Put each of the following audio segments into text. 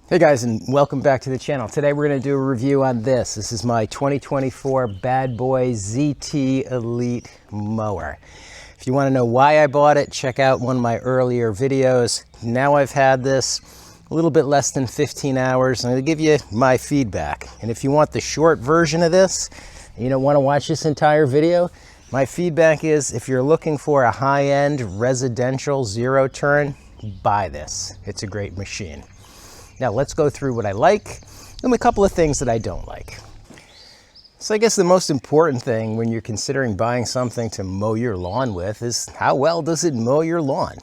Hey guys, and welcome back to the channel. Today we're going to do a review on this. This is my 2024 Bad Boy ZT Elite mower. If you want to know why I bought it, check out one of my earlier videos. Now I've had this a little bit less than 15 hours. I'm going to give you my feedback. And if you want the short version of this, and you don't want to watch this entire video, my feedback is if you're looking for a high-end residential zero turn, buy this. It's a great machine. Now let's go through what I like and a couple of things that I don't like. So I guess the most important thing when you're considering buying something to mow your lawn with is how well does it mow your lawn?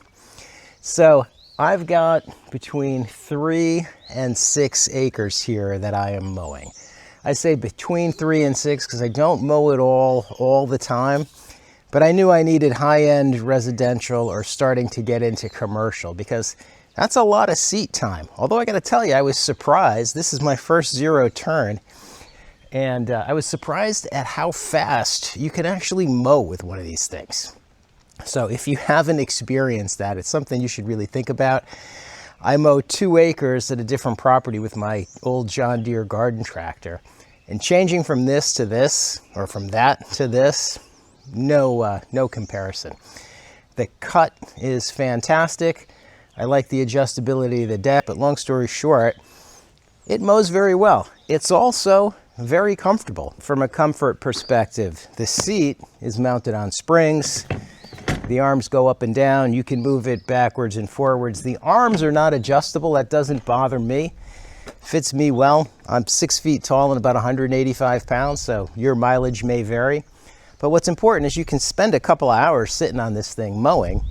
So I've got between 3 and 6 acres here that I am mowing. I say between 3 and 6 because I don't mow it all the time, but I knew I needed high-end residential or starting to get into commercial because that's a lot of seat time. Although I got to tell you, I was surprised. This is my first zero turn, and I was surprised at how fast you can actually mow with one of these things. So if you haven't experienced that, it's something you should really think about. I mow 2 acres at a different property with my old John Deere garden tractor, and changing from this to this, or from that to this, no comparison. The cut is fantastic. I like the adjustability of the deck, but long story short, it mows very well. It's also very comfortable from a comfort perspective. The seat is mounted on springs. The arms go up and down. You can move it backwards and forwards. The arms are not adjustable. That doesn't bother me. Fits me well. I'm 6 feet tall and about 185 pounds, so your mileage may vary. But what's important is you can spend a couple of hours sitting on this thing mowing,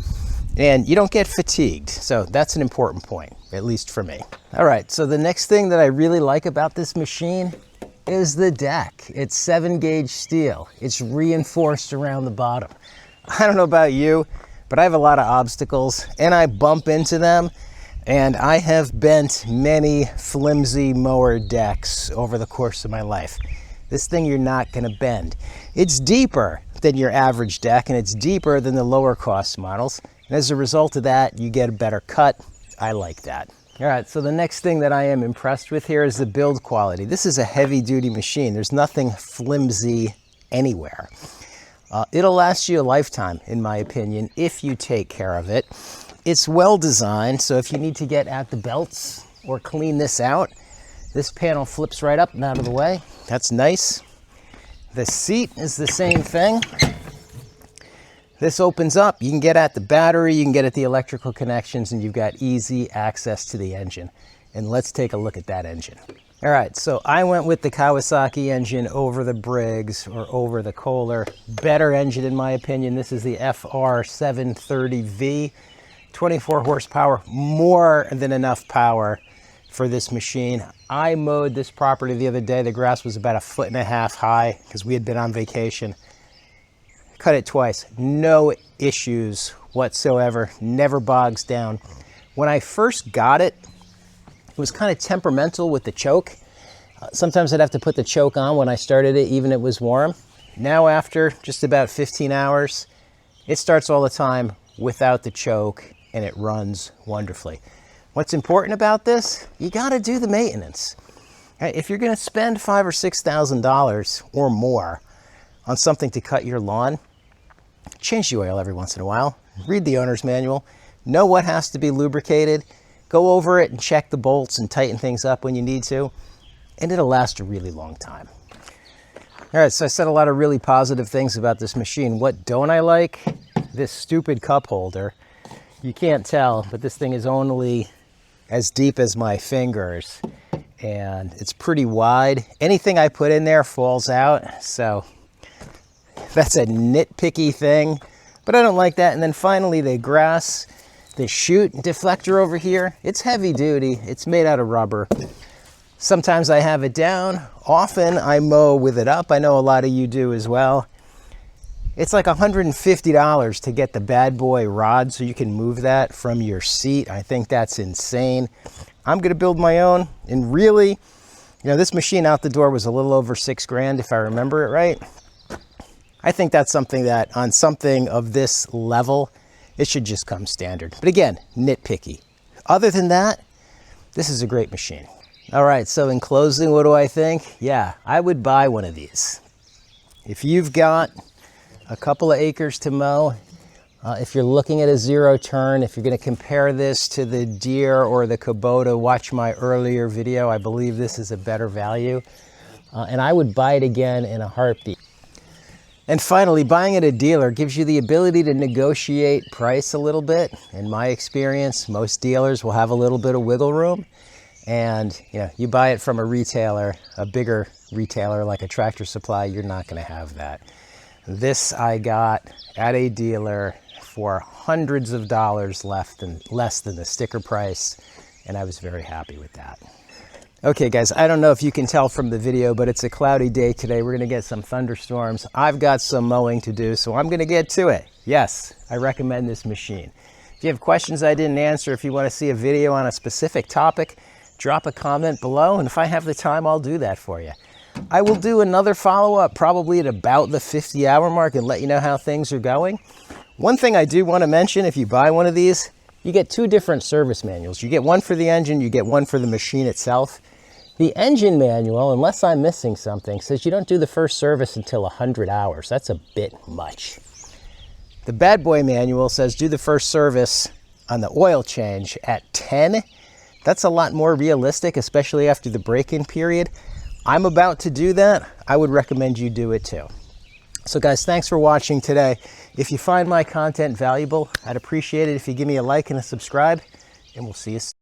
and you don't get fatigued. So that's an important point, at least for me. All right, so the next thing that I really like about this machine is the deck. It's 7-gauge steel. It's reinforced around the bottom. I don't know about you, but I have a lot of obstacles and I bump into them, and I have bent many flimsy mower decks over the course of my life. This thing you're not gonna bend. It's deeper than your average deck, and it's deeper than the lower cost models. And as a result of that, you get a better cut. I like that. All right, so the next thing that I am impressed with here is the build quality. This is a heavy duty machine. There's nothing flimsy anywhere. It'll last you a lifetime, in my opinion, if you take care of it. It's well designed, so if you need to get at the belts or clean this out, this panel flips right up and out of the way. That's nice. The seat is the same thing. This opens up, you can get at the battery, you can get at the electrical connections, and you've got easy access to the engine. And let's take a look at that engine. All right, so I went with the Kawasaki engine over the Briggs or over the Kohler. Better engine in my opinion. This is the FR730V, 24 horsepower, more than enough power for this machine. I mowed this property the other day. The grass was about 1.5 feet high because we had been on vacation. Cut it twice, no issues whatsoever, never bogs down. When I first got it, it was kind of temperamental with the choke. Sometimes I'd have to put the choke on when I started it, even if it was warm. Now after just about 15 hours, it starts all the time without the choke, and it runs wonderfully. What's important about this? You gotta do the maintenance. If you're gonna spend $5,000 or $6,000 or more on something to cut your lawn, change the oil every once in a while, read the owner's manual, know what has to be lubricated, go over it and check the bolts and tighten things up when you need to, and it'll last a really long time. All right, so I said a lot of really positive things about this machine. What don't I like? This stupid cup holder. You can't tell, but this thing is only as deep as my fingers, and it's pretty wide. Anything I put in there falls out, so that's a nitpicky thing, but I don't like that. And then finally, the grass, the chute deflector over here, it's heavy duty. It's made out of rubber. Sometimes I have it down. Often I mow with it up. I know a lot of you do as well. It's like $150 to get the Bad Boy rod so you can move that from your seat. I think that's insane. I'm gonna build my own, and really, this machine out the door was a little over $6,000 if I remember it right. I think that's something that on something of this level, it should just come standard. But again, nitpicky. Other than that, This is a great machine. All right, so in closing, what do I think? Yeah, I would buy one of these. If you've got a couple of acres to mow, if you're looking at a zero turn, if you're going to compare this to the Deere or the Kubota, watch my earlier video. I believe this is a better value. And I would buy it again in a heartbeat. And finally, buying at a dealer gives you the ability to negotiate price a little bit. In my experience, most dealers will have a little bit of wiggle room. And you buy it from a retailer, a bigger retailer like a Tractor Supply, you're not going to have that. This I got at a dealer for hundreds of dollars less than the sticker price, and I was very happy with that. Okay guys, I don't know if you can tell from the video, but it's a cloudy day today. We're going to get some thunderstorms. I've got some mowing to do, so I'm going to get to it. Yes, I recommend this machine. If you have questions I didn't answer, if you want to see a video on a specific topic, drop a comment below, and if I have the time, I'll do that for you. I will do another follow-up probably at about the 50-hour mark and let you know how things are going. One thing I do want to mention, if you buy one of these, you get two different service manuals. You get one for the engine, you get one for the machine itself. The engine manual, unless I'm missing something, says you don't do the first service until 100 hours. That's a bit much. The bad boy manual says do the first service on the oil change at 10. That's a lot more realistic, especially after the break-in period. I'm about to do that. I would recommend you do it too. So guys, thanks for watching today. If you find my content valuable, I'd appreciate it if you give me a like and a subscribe, and we'll see you soon.